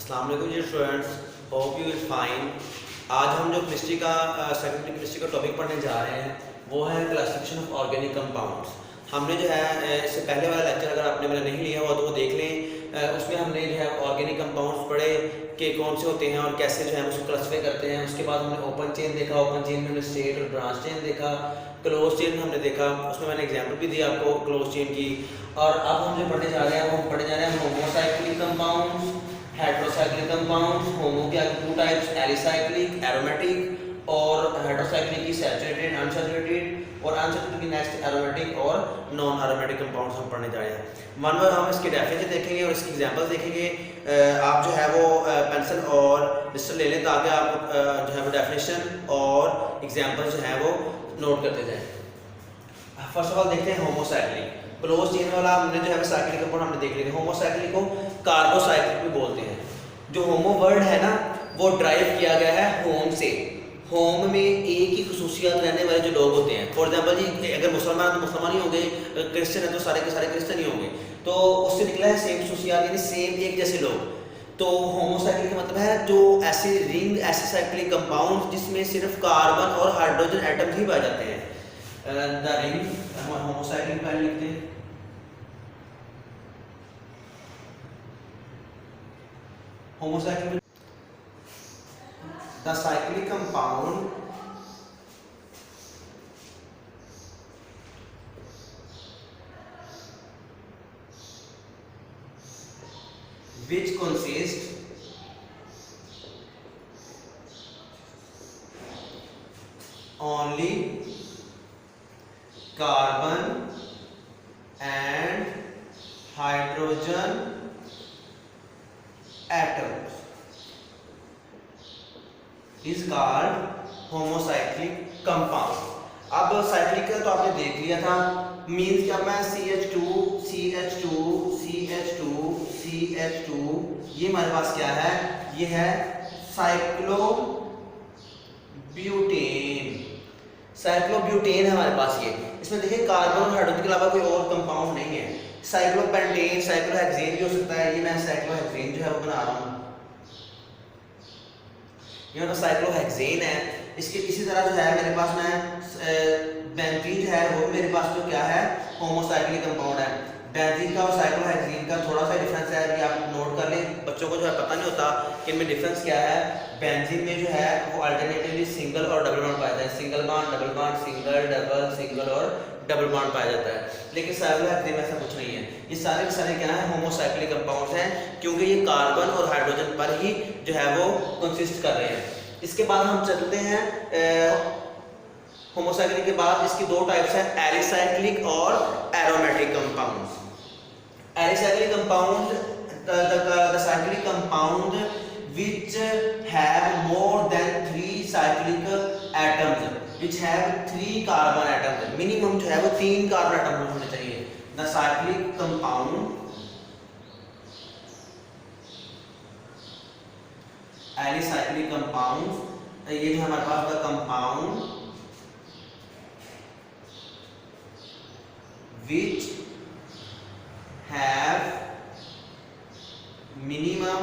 अस्सलाम वालेकुम जी students, hope you will fine. आज हम जो केमिस्ट्री का सेकेंडरी केमिस्ट्री का टॉपिक पढ़ने जा रहे हैं वो है क्लासिफिकेशन ऑफ ऑर्गेनिक कंपाउंड्स। हमने जो है इससे पहले वाला लेक्चर अगर आपने मेरा नहीं लिया हुआ तो वो देख लें। उसमें हमने जो है ऑर्गेनिक कंपाउंड्स पढ़े कि कौन से होते हैं और कैसे जो है उसको क्लासीफाई करते हैं। उसके बाद हमने ओपन चेन देखा, ओपन चेन में हमने स्ट्रेट और ब्रांच चेन देखा, क्लोज चेन हमने देखा, उसमें मैंने एग्जाम्पल भी दिया आपको क्लोज चेन की। और अब हम जो पढ़ने जा रहे हैं वो हम पढ़ने जा रहे हैं होमोसाइक्लिक कंपाउंड्स, हेटेरोसाइक्लिक कंपाउंड्स। होमो के आगे टू टाइप्स, एलिसाइक्लिक, एरोमेटिक, और हेटेरोसाइक्लिक की सैचुरेटेड, अनसैचुरेटेड, और अनसैचुरेटेड की नेक्स्ट एरोमेटिक और नॉन एरोमेटिक कंपाउंड्स हम पढ़ने जा रहे हैं। वन बाय हम इसकी डेफिनेशन देखेंगे और इसकी एग्जांपल्स देखेंगे। आप जो है वो पेंसिल और रजिस्टर ले लें ताकि आप जो है वो डेफिनेशन और एग्जांपल्स जो है वो नोट करते जाएं। फर्स्ट ऑफ ऑल देखते हैं होमोसाइक्लिक। क्लोज चेन वाला हमने जो है साइक्लिक कंपाउंड हमने देख लिया। होमोसाइक्लिक को कार्बोसाइक्लिक भी बोलते हैं। जो होमो वर्ड है ना वो ड्राइव किया गया है होम से। होम में एक ही खसूसियात रहने वाले जो लोग होते हैं, फॉर एग्जाम्पल जी अगर मुसलमान तो मुसलमान ही होंगे, क्रिश्चियन है तो सारे के सारे क्रिश्चियन ही होंगे, तो उससे निकला है सेम खसूसियात यानी सेम एक जैसे लोग। तो होमोसाइक्लिक का मतलब है जो ऐसे रिंग ऐसे साइक्लिक कंपाउंड जिसमें सिर्फ कार्बन और हाइड्रोजन एटम्स ही पाए जाते हैं। द रिंग हम होमोसाइक्लिक पहले लिखते हैं। Homocyclic the cyclic compound which consists only carbon and hydrogen atoms is called homocyclic compound। अब साइक्लिक का तो आपने देख लिया था, मीन्स क्या मैं CH2 CH2 CH2 CH2, ये हमारे पास क्या है, ये है साइक्लोब्यूटेन। साइक्लोब्यूटेन है हमारे पास ये। इसमें देखिए कार्बन और हाइड्रोजन के अलावा कोई और कंपाउंड नहीं है। साइक्लोपेंटेन, साइक्लोहेक्सेन भी हो सकता है। ये मैं साइक्लोहेक्सेन जो है वो बना रहा हूँ, ये मतलब साइक्लोहेक्सेन है। इसके इसी तरह जो है मेरे पास में बेंजीन जो है वो मेरे पास जो क्या है होमोसाइक्लिक कंपाउंड है। बेंजीन का और साइक्लोहेक्सेन का थोड़ा सा डिफरेंस है, ये आप नोट कर लें। बच्चों को जो है पता नहीं होता कि इनमें डिफरेंस क्या है। बेंजीन में जो है वो अल्टरनेटिवली सिंगल और डबल बॉन्ड पाया जाता है, single bond, double bond, single, double, single और डबल बॉन्ड पाया जाता है। लेकिन साइक्लोहेक्सेन में ऐसा कुछ नहीं है। ये सारे के सारे क्या है होमोसाइक्लिक कंपाउंड्स हैं, क्योंकि ये कार्बन और हाइड्रोजन पर ही जो है वो कंसिस्ट कर रहे हैं। इसके बाद हम चलते हैं होमोसाइक्लिक के बाद इसकी दो टाइप्स हैं, एलिसाइक्लिक और aromatic compounds. Alicyclic compound the cyclic compound which have more than 3 cyclic atoms, which have 3 carbon atoms, minimum जो है वो 3 कार्बन एटम होने चाहिए। The cyclic compound alicyclic compound, ये जो हमारे पास का compound which have minimum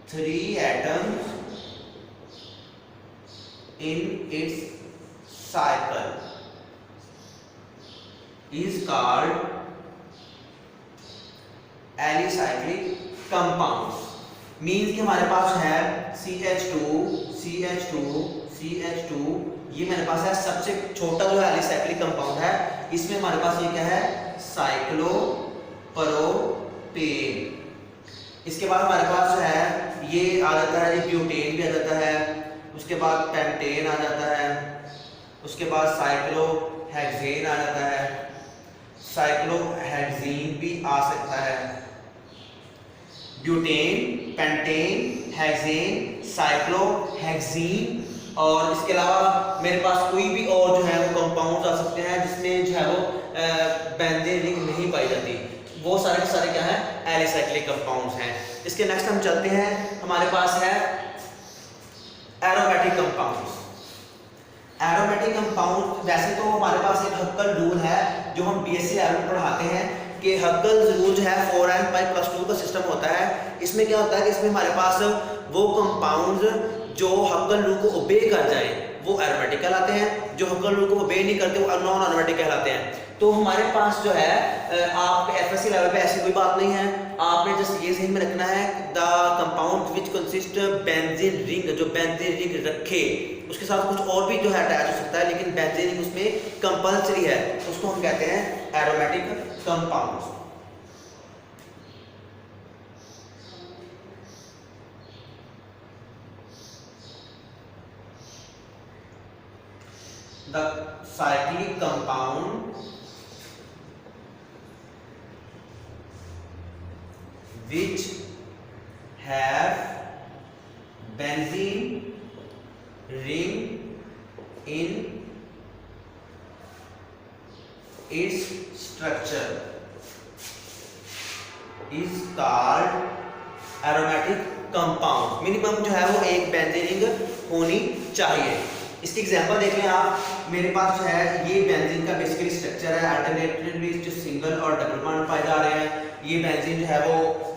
3 atoms in its cycle is called alicyclic compounds. Means कि हमारे पास है CH2 CH2 CH2, ये मेरे पास है सबसे छोटा जो है एलिसाइक्लिक कंपाउंड है। इसमें हमारे पास ये क्या है साइक्लोप्रोपेन। इसके बाद हमारे पास जो है ये आ जाता है, ये ब्यूटेन भी आ जाता है, उसके बाद पेंटेन आ जाता है, उसके बाद साइक्लोहेक्सेन आ जाता है, साइक्लोहेक्सीन भी आ सकता है। ब्यूटेन, पेंटेन, हेक्सेन, साइक्लोहेक्सीन, और इसके अलावा मेरे पास कोई भी और जो है वो कंपाउंड आ सकते हैं जिसमें जो है वो बेंजीन रिंग नहीं पाई जाती। वो सारे के सारे क्या है एलिसाइक्लिक कंपाउंड्स हैं। इसके नेक्स्ट हम चलते हैं, हमारे पास है एरोमेटिक कंपाउंड्स। एरोमेटिक कंपाउंड वैसे तो हमारे पास एक हक्कल रूल है जो हम बीएससी लेवल में पढ़ाते हैं, कि हक्कल ज़रूर जो है 4n/+2 का सिस्टम होता है। इसमें क्या होता है कि इसमें हमारे पास वो कंपाउंड्स जो हक्कल रूल को ओबे कर जाए वो एरोमेटिक कहलाते हैं, जो हक्कल रूल को ओबे नहीं करते वो नॉन एरोमेटिक कहलाते हैं। तो हमारे पास जो है आप एफएससी लेवल पे ऐसी कोई बात नहीं है, आपने जस्ट ये ज़हन में रखना है the compound which consist benzene ring, जो बेंजीन रिंग रखे उसके साथ कुछ और भी जो है अटैच हो सकता है, लेकिन बेंजीन रिंग उसमें कंपल्सरी है, उसको हम कहते हैं aromatic compounds. The cyclic compound which have benzene ring in its structure is called aromatic compound। Minimum जो है वो एक बेंजीन रिंग होनी चाहिए। इसकी एग्जांपल देख लें आप, मेरे पास जो है ये बेंजीन का बेसिकली स्ट्रक्चर है, अल्टरनेटिवली जो सिंगल और डबल बॉन्ड पाए जा रहे हैं। ये बेंजीन जो है वो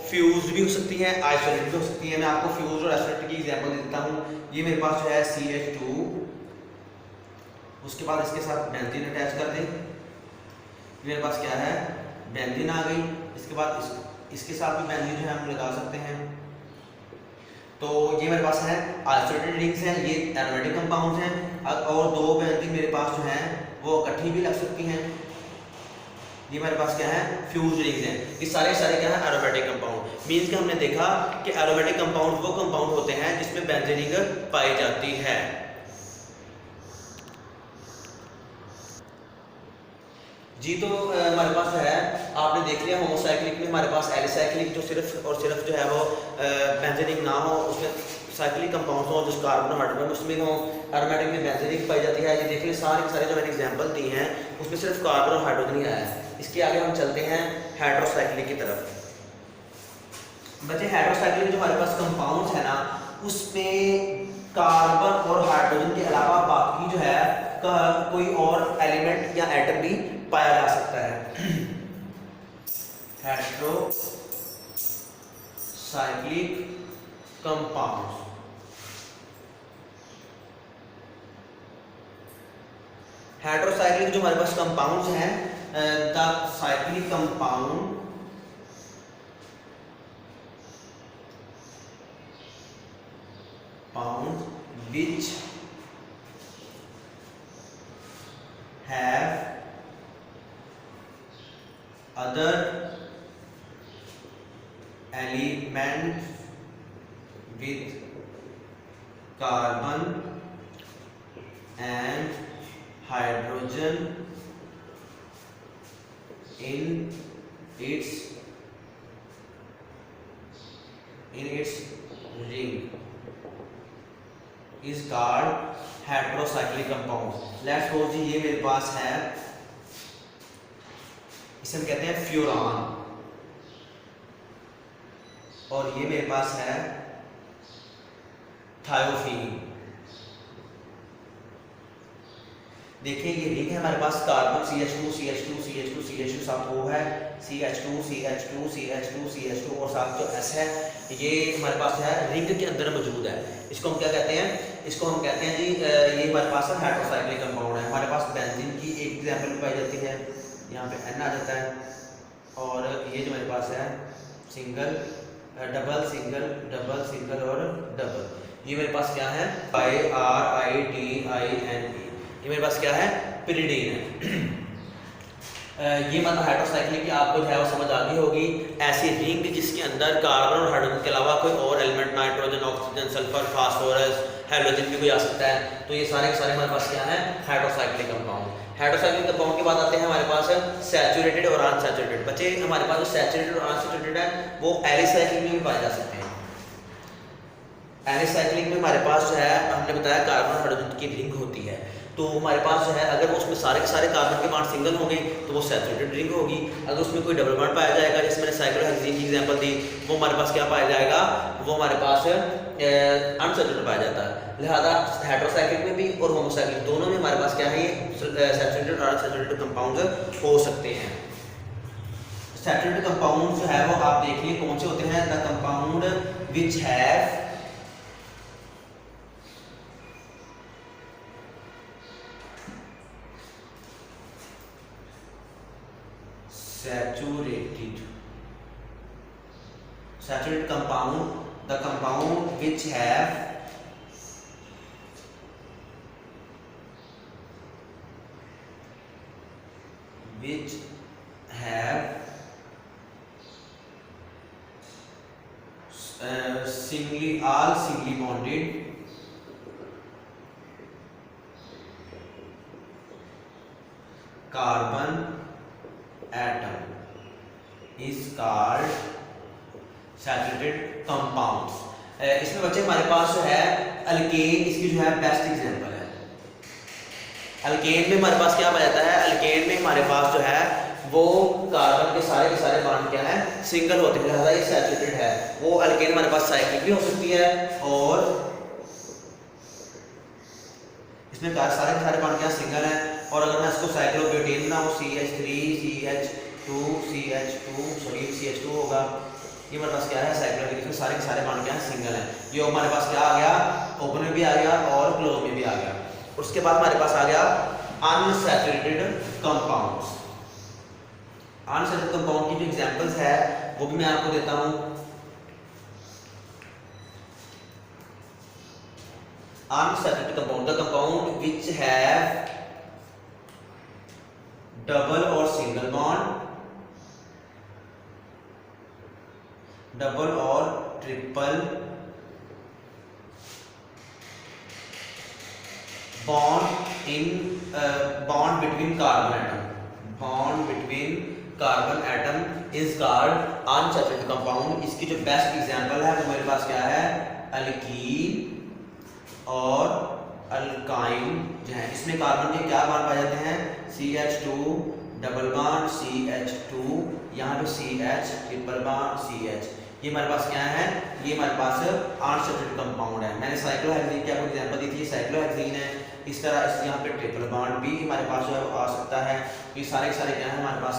फ्यूज्ड भी हो सकती है, आइसोलेटेड भी हो सकती है। मैं आपको फ्यूज और आइसोलेटेड की एग्जांपल देता हूँ। ये मेरे पास जो है CH2, उसके बाद इसके साथ बेंजीन अटैच कर दें, मेरे पास क्या है बेंजीन आ गई। इसके बाद इसके साथ भी बेंजीन जो है हम लगा सकते हैं। तो ये मेरे पास है आइसोलेटेड रिंग्स हैं, ये एरोमेटिक कंपाउंड्स हैं। और दो बेंजीन मेरे पास जो हैं वो इकट्ठी भी लग सकती हैं। ये मेरे पास क्या है फ्यूज रिंग्स हैं। ये सारे क्या है एरोमेटिक कंपाउंड। मींस कि हमने देखा कि एरोमेटिक कंपाउंड वो कंपाउंड होते हैं जिसमें बेंजीन रिंग पाई जाती है। जी तो हमारे पास जो है आपने देख लिया होमोसाइक्लिक में हमारे पास एलिसाइक्लिक जो सिर्फ और सिर्फ जो है वो बेंजीन रिंग ना हो, उसमें साइक्लिक कंपाउंड्स हो जिस कार्बन हाइड्रोजन उसमें हो। एरोमेटिक में बेंजीन रिंग पाई जाती है। ये देख लें सारे जो मैंने एग्जांपल दी हैं उसमें सिर्फ कार्बन और हाइड्रोजन ही आया है। इसके आगे हम चलते हैं हेटेरोसाइक्लिक की तरफ। बच्चे हेटेरोसाइक्लिक जो हमारे पास कंपाउंड्स है ना उसमें कार्बन और हाइड्रोजन के अलावा बाकी जो है कोई और एलिमेंट या एटम भी पाया जा सकता है। Heterocyclic compounds. हेटेरोसाइक्लिक जो हमारे पास कंपाउंड्स हैं, the cyclic compound which have other elements with carbon and hydrogen in its ring is called heterocyclic compound। Let's suppose जी ये मेरे पास है, इसे हम कहते हैं फ्यूरान, और ये मेरे पास है थायोफीन। देखिए ये रिंग है हमारे पास, carbon CH2 CH2 CH2 CH2 साथ वो है CH2 CH2 CH2 CH2 और साथ जो S है ये हमारे पास है रिंग के अंदर मौजूद है। इसको हम क्या कहते हैं, इसको हम कहते हैं जी ये हमारे पास है हेटेरोसाइक्लिक कंपाउंड है। हमारे पास बेंजीन की एक एग्जांपल पाई जाती है, यहाँ पे N आ जाता है, और ये जो मेरे पास है single double single double single और डबल, ये मेरे पास क्या है PIRIDINE, ये मेरे पास क्या है पिरिडीन है। ये मतलब हेटेरोसाइक्लिक की आपको जो है वो समझ आ गई होगी। ऐसी रिंग जिसके अंदर कार्बन और हाइड्रोजन के अलावा कोई और element nitrogen oxygen sulphur phosphorus halogen भी कोई आ सकता है, तो ये सारे के सारे हमारे पास क्या है हेटेरोसाइक्लिक कंपाउंड। हेटेरोसाइक्लिक कंपाउंड के बाद आते हैं हमारे पास सैचुरेटेड और अनसैचुरेटेड। बच्चे हमारे पास जो सैचुरेटेड और अनसैचुरेटेड है वो एलिसाइक्लिक में भी पाए जा सकते हैं। एलिसाइक्लिक में हमारे पास जो है हमने बताया कार्बन हाइड्रोजन की रिंग होती है, तो हमारे पास जो है अगर उसमें सारे के सारे कार्बन के बॉन्ड सिंगल होंगे तो वो सैचुरेटेड रिंग होगी। अगर उसमें कोई डबल बॉन्ड पाया जाएगा, जैसे मैंने साइक्लोहेक्सेन की एग्जांपल दी, वो हमारे पास क्या पाया जाएगा, वो हमारे पास अनसैचुरेटेड पाया जाता है। लिहाजा हेटेरोसाइक्लिक में भी और होमोसाइक्लिक दोनों में हमारे पास क्या है ये सैचुरेटेड और अनसैचुरेटेड कंपाउंड्स हो सकते हैं। सैचुरेटेड कंपाउंड जो है वो आप देख लिए कौन से होते हैं, the compound which have saturated compound, the compound which have singly bonded carbon atom is called saturated compounds। इसमें बच्चे हमारे पास जो है अल्केन, इसकी जो है बेस्ट एग्जांपल है। अल्केन में हमारे पास क्या पाया जाता है, अल्केन में हमारे पास जो है वो कार्बन के सारे बॉन्ड क्या है, सिंगल होते हैं, लिहाजा ये सैचुरेटेड है। वो अल्केन हमारे पास साइक्लिक भी हो सकती है और इसमें सारे के सारे बॉन्ड क्या सिंगल है। और अगर मैं इसको साइक्लोब्यूटेन बनाऊं CH3 CH2 CH2 sorry CH2 होगा, ये हमारे पास क्या है साइक्लोब्यूटेन, इसमें सारे के सारे बॉन्ड क्या है सिंगल है। ये हमारे पास क्या आ गया, ओपन में भी आ गया और क्लोज में भी आ गया। उसके बाद हमारे पास आ गया अनसैचुरेटेड कंपाउंड्स। अनसैचुरेटेड कंपाउंड की जो एग्जांपल्स है वो भी मैं आपको देता हूं। Unsaturated compound, the compound which have double और सिंगल बॉन्ड, डबल और triple bond in bond between carbon atom, bond between carbon atom is called unsaturated compound. इसकी जो बेस्ट एग्जांपल है वो मेरे पास क्या है, अल्कीन और अल्काइन जो है। इसमें कार्बन के क्या बॉन्ड पाए जाते हैं, CH2 डबल बॉन्ड CH2, यहाँ पे CH ट्रिपल बॉन्ड CH। ये हमारे पास क्या है, ये हमारे पास अनसैचुरेटेड कंपाउंड है। मैंने साइक्लोहेक्सीन की आपको एग्जांपल दी थी, ये साइक्लोहेक्सीन है। इस तरह इस यहाँ पे ट्रिपल बॉन्ड भी हमारे पास जो है आ सकता है। ये सारे के सारे क्या है हमारे पास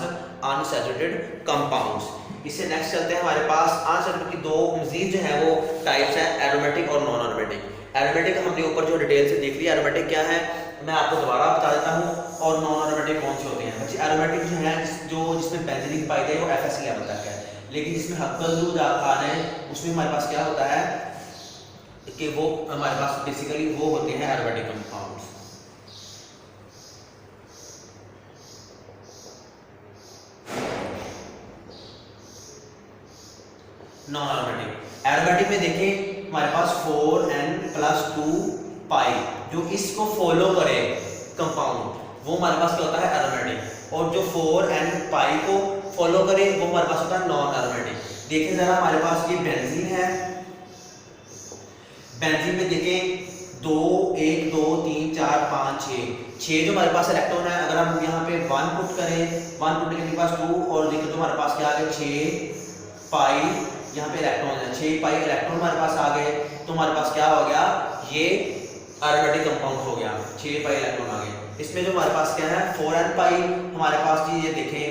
अनसैचुरेटेड कंपाउंड्स। इससे नेक्स्ट चलते हैं, हमारे पास अनसैचुरेटेड की दो मजीद जो है वो टाइप्स हैं, एरोमेटिक और नॉन एरोमेटिक। एरोमेटिक हमने ऊपर जो डिटेल से देख लिया, एरोमेटिक क्या है मैं आपको दोबारा बता देता हूँ, और नॉन एरोमेटिक कौन से होते हैं। बच्चे एरोमेटिक जो है जिसमें बेंजीन पाई जाए वो FS लेवल तक है, लेकिन जिसमें हक्कल आ रहे हैं उसमें हमारे पास क्या होता है कि वो हमारे पास बेसिकली वो होते हैं aromatic compounds. Non aromatic, aromatic में देखें हमारे पास 4n+2 पाई जो इसको फॉलो करे कंपाउंड, वो हमारे पास क्या होता है एरोमेटिक। और जो 4n पाई को फॉलो करे वो हमारे पास होता है नॉन एरोमेटिक। देखिए जरा हमारे पास ये बेंजीन है, बेंजीन में देखें 2 1 2 3 4 5 6 जो हमारे पास इलेक्ट्रॉन है। अगर हम यहाँ पे 1 पुट करें, 1 पुट के पास 2 और देखें तो हमारे पास क्या आ गया 6 पाई, यहाँ पे इलेक्ट्रॉन है 6 पाई इलेक्ट्रॉन हमारे पास आ गए, तो हमारे पास क्या हो गया, ये एरोमेटिक कंपाउंड हो गया, 6 पाई इलेक्ट्रॉन आ गए। इसमें जो हमारे पास क्या है 4n पाई हमारे पास जी, ये देखें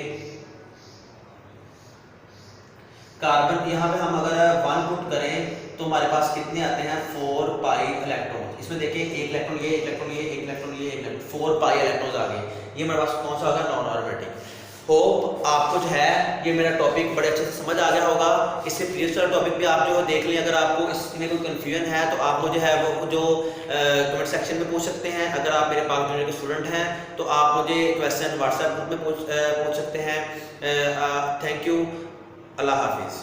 कार्बन, यहाँ पे हम अगर 1 पुट करें तो हमारे पास कितने आते हैं 4 पाई इलेक्ट्रॉन। इसमें देखें एक इलेक्ट्रॉन ये, एक इलेक्ट्रॉन ये, एक इलेक्ट्रॉन ये, एक इलेक्ट्रॉन 4 पाई इलेक्ट्रॉन आ गए। ये हमारे पास कौन सा होगा नॉन एरोमेटिक। होप आपको जो है ये मेरा टॉपिक बड़े अच्छे से समझ आ गया होगा। इससे प्रीवियस वाला टॉपिक भी आप जो देख लें, अगर आपको इसमें कोई कन्फ्यूजन है तो आप मुझे है वो जो कमेंट सेक्शन में पूछ सकते हैं। अगर आप मेरे पाक जूनियर के स्टूडेंट हैं तो आप मुझे क्वेश्चन व्हाट्सएप ग्रुप में पूछ सकते हैं। थैंक यू, अल्लाह हाफिज़।